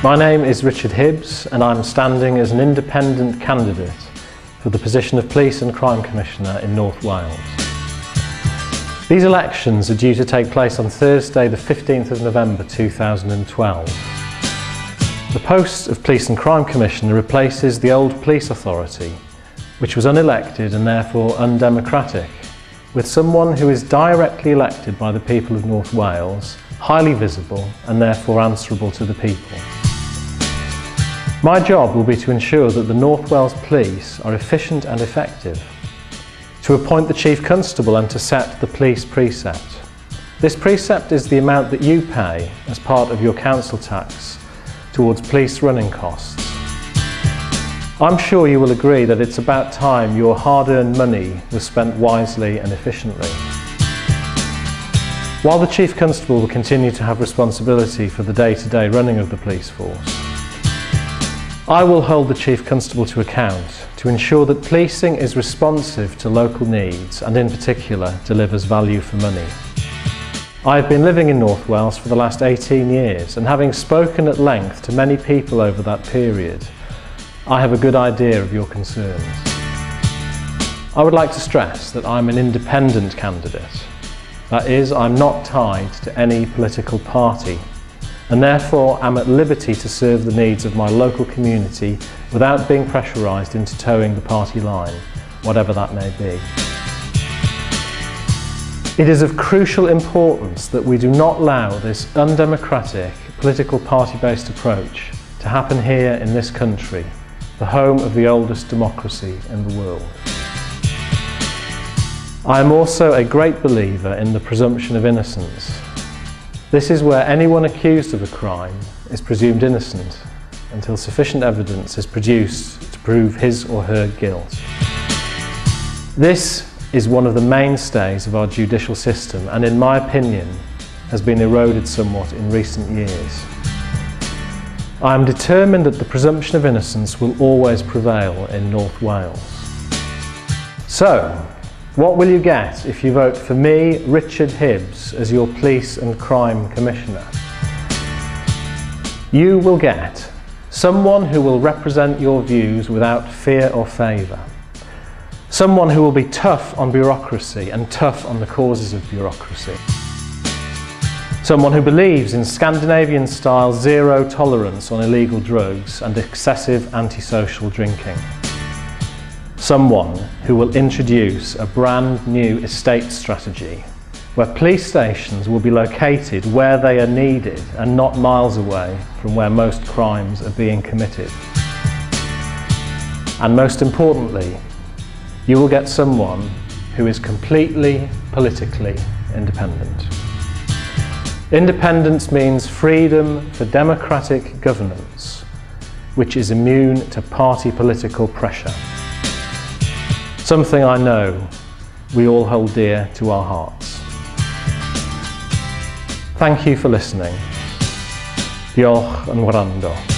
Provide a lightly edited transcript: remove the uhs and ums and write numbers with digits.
My name is Richard Hibbs and I'm standing as an independent candidate for the position of Police and Crime Commissioner in North Wales. These elections are due to take place on Thursday the 15th of November 2012. The post of Police and Crime Commissioner replaces the old police authority, which was unelected and therefore undemocratic, with someone who is directly elected by the people of North Wales, highly visible and therefore answerable to the people. My job will be to ensure that the North Wales Police are efficient and effective, to appoint the Chief Constable and to set the police precept. This precept is the amount that you pay as part of your council tax towards police running costs. I'm sure you will agree that it's about time your hard-earned money was spent wisely and efficiently. While the Chief Constable will continue to have responsibility for the day-to-day running of the police force, I will hold the Chief Constable to account to ensure that policing is responsive to local needs and in particular delivers value for money. I have been living in North Wales for the last 18 years and having spoken at length to many people over that period, I have a good idea of your concerns. I would like to stress that I'm an independent candidate. That is, I'm not tied to any political party, and therefore am at liberty to serve the needs of my local community without being pressurised into towing the party line, whatever that may be. It is of crucial importance that we do not allow this undemocratic, political party-based approach to happen here in this country, the home of the oldest democracy in the world. I am also a great believer in the presumption of innocence. This is where anyone accused of a crime is presumed innocent until sufficient evidence is produced to prove his or her guilt. This is one of the mainstays of our judicial system and, in my opinion, has been eroded somewhat in recent years. I am determined that the presumption of innocence will always prevail in North Wales. So, what will you get if you vote for me, Richard Hibbs, as your Police and Crime Commissioner? You will get someone who will represent your views without fear or favour. Someone who will be tough on bureaucracy and tough on the causes of bureaucracy. Someone who believes in Scandinavian-style zero tolerance on illegal drugs and excessive antisocial drinking. Someone who will introduce a brand new estate strategy where police stations will be located where they are needed and not miles away from where most crimes are being committed. And most importantly, you will get someone who is completely politically independent. Independence means freedom for democratic governance, which is immune to party political pressure. Something I know we all hold dear to our hearts. Thank you for listening. Diolch yn wrando.